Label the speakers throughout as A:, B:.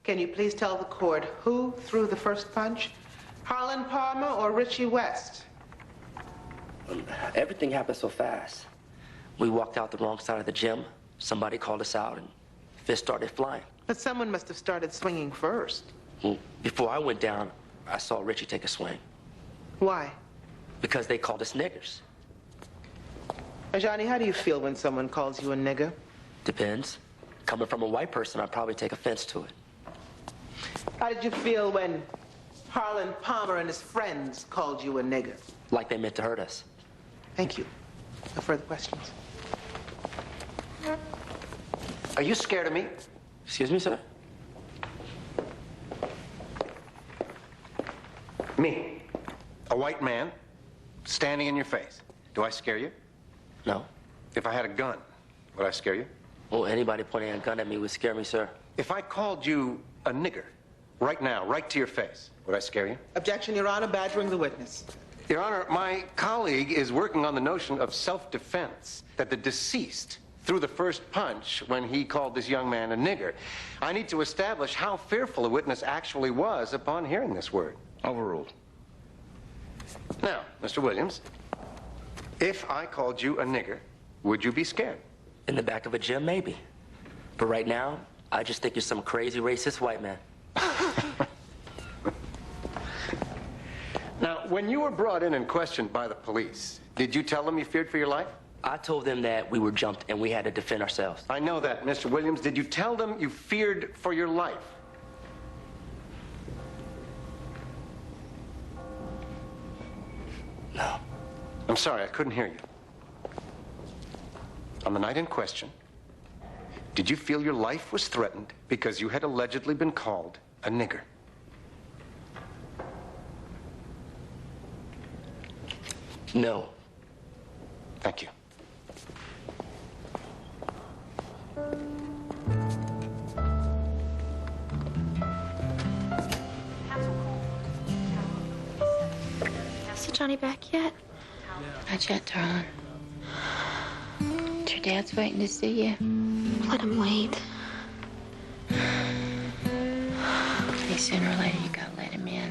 A: Can you please tell the court who threw the first punch? Harlan Palmer or Richie West?
B: Everything happened so fast. We walked out the wrong side of the gym. Somebody called us out and fists started flying.
A: But someone must have started swinging first.
B: Well, before I went down, I saw Richie take a swing.
A: Why?
B: Because they called us niggers.
A: Ajoni, how do you feel when someone calls you a nigger?
B: Depends. Coming from a white person, I'd probably take offense to it.
A: How did you feel when Harlan Palmer and his friends called you a nigger?
B: Like they meant to hurt us.
A: Thank you. No further questions.
C: Are you scared of me?
B: Excuse me, sir?
C: Me, a white man, standing in your face. Do I scare you?
B: No.
C: If I had a gun, would I scare you?
B: Well, anybody pointing a gun at me would scare me, sir.
C: If I called you a nigger, right now, right to your face, would I scare you?
A: Objection, Your Honor, badgering the witness.
C: Your Honor, my colleague is working on the notion of self-defense, that the deceased threw the first punch when he called this young man a nigger. I need to establish how fearful a witness actually was upon hearing this word.
D: Overruled.
C: Now, Mr. Williams, if I called you a nigger, would you be scared?
B: In the back of a gym, maybe. But right now, I just think you're some crazy racist white man.
C: Now, when you were brought in and questioned by the police, did you tell them you feared for your life?
B: I told them that we were jumped and we had to defend ourselves.
C: I know that, Mr. Williams. Did you tell them you feared for your life?
B: No.
C: I'm sorry, I couldn't hear you. On the night in question, did you feel your life was threatened because you had allegedly been called a nigger?
B: No.
C: Thank you.
E: Is Johnny back yet?
F: Not yet, darling. Your dad's waiting to see you.
E: Let him wait.
F: Hey, sooner or later, you gotta let him in.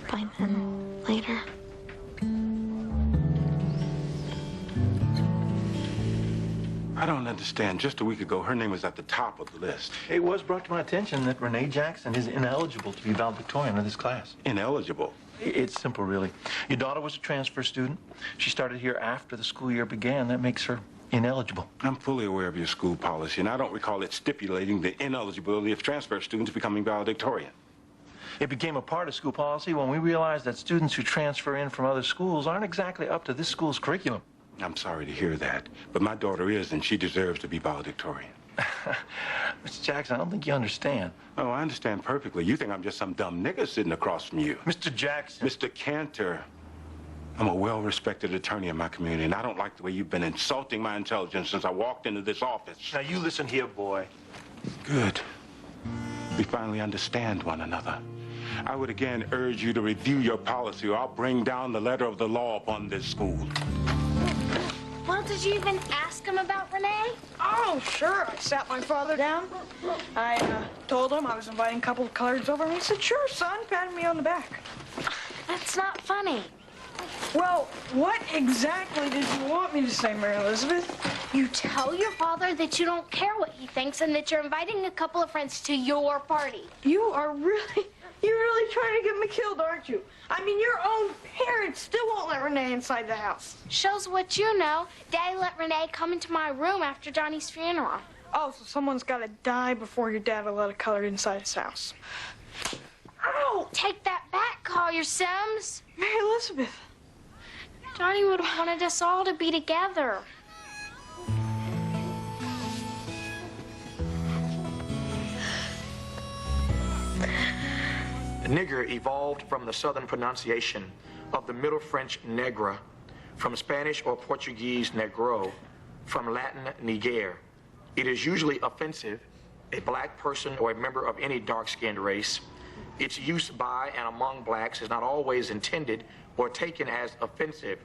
E: Fine then. Later.
D: I don't understand. Just a week ago, her name was at the top of the list.
G: It was brought to my attention that Rene Jackson is ineligible to be valedictorian of this class.
D: Ineligible?
G: It's simple, really. Your daughter was a transfer student. She started here after the school year began. That makes her ineligible.
D: I'm fully aware of your school policy, and I don't recall it stipulating the ineligibility of transfer students becoming valedictorian.
G: It became a part of school policy when we realized that students who transfer in from other schools aren't exactly up to this school's curriculum.
D: I'm sorry to hear that, but my daughter is, and she deserves to be valedictorian.
G: Mr. Jackson, I don't think you understand.
D: Oh, I understand perfectly. You think I'm just some dumb nigger sitting across from you.
G: Mr. Jackson.
D: Mr. Cantor, I'm a well-respected attorney in my community, and I don't like the way you've been insulting my intelligence since I walked into this office.
G: Now, you listen here, boy.
D: Good. We finally understand one another. I would again urge you to review your policy, or I'll bring down the letter of the law upon this school.
H: Well, did you even ask him about Rene?
I: Oh, sure. I sat my father down. I told him I was inviting a couple of coloreds over, and he said, sure, son, patted me on the back.
H: That's not funny.
I: Well, what exactly did you want me to say, Mary Elizabeth?
H: You tell your father that you don't care what he thinks and that you're inviting a couple of friends to your party.
I: You're really trying to get me killed, aren't you? I mean, your own parents still won't let Rene inside the house.
H: Shows what you know. Daddy let Rene come into my room after Johnny's funeral.
I: Oh, so someone's got to die before your dad will let a colored inside his house. Ow!
H: Take that back, Colliar Sims.
I: Mary Elizabeth.
H: Johnny would have wanted us all to be together.
J: Nigger evolved from the southern pronunciation of the Middle French negra, from Spanish or Portuguese negro, from Latin niger. It is usually offensive, a black person or a member of any dark-skinned race. Its use by and among blacks is not always intended or taken as offensive,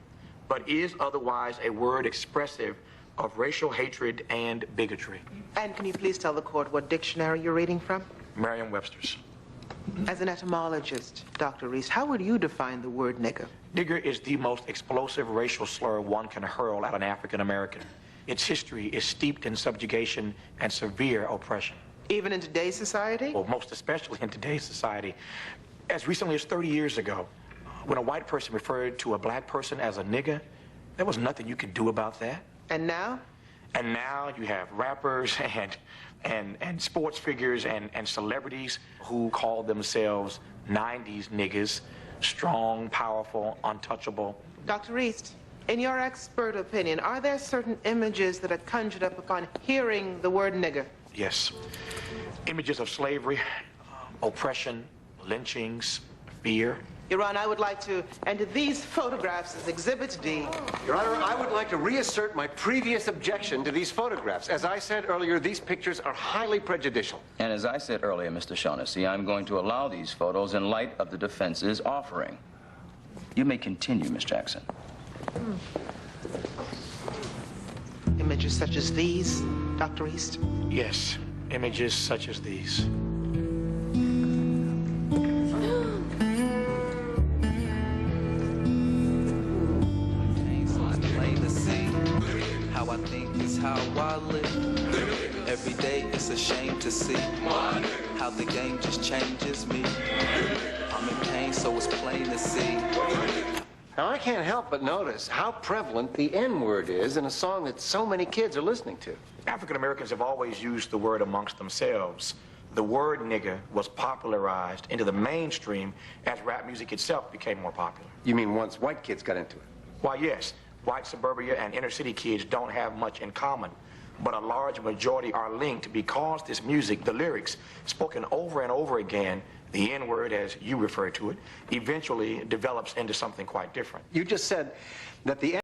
J: but is otherwise a word expressive of racial hatred and bigotry.
A: And can you please tell the court what dictionary you're reading from?
J: Merriam-Webster's.
A: As an etymologist, Dr. Reese, how would you define the word nigger?
J: Nigger is the most explosive racial slur one can hurl at an African American. Its history is steeped in subjugation and severe oppression.
A: Even in today's society?
J: Well, most especially in today's society. As recently as 30 years ago, when a white person referred to a black person as a nigger, there was nothing you could do about that.
A: And now?
J: And now you have rappers and sports figures and celebrities who call themselves 90s niggers, strong, powerful, untouchable.
A: Dr. Reese, in your expert opinion, are there certain images that are conjured up upon hearing the word nigger?
J: Yes. Images of slavery, oppression, lynchings, fear.
A: Your Honor, I would like to enter these photographs as Exhibit D.
C: Your Honor, I would like to reassert my previous objection to these photographs. As I said earlier, these pictures are highly prejudicial.
K: And as I said earlier, Mr. Shaughnessy, I'm going to allow these photos in light of the defense's offering. You may continue, Miss Jackson.
A: Images such as these, Dr. East?
J: Yes, images such as these.
L: How I think is how I live. Every day it's a shame to see how the game just changes me. I'm in pain, so it's plain to see.
C: Now, I can't help but notice how prevalent the N-word is in a song that so many kids are listening to.
J: African Americans have always used the word amongst themselves. The word nigger was popularized into the mainstream as rap music itself became more popular.
C: You mean once white kids got into it?
J: Why, yes. White suburbia and inner city kids don't have much in common, but a large majority are linked because this music, the lyrics, spoken over and over again, the N-word, as you refer to it, eventually develops into something quite different.
C: You just said that the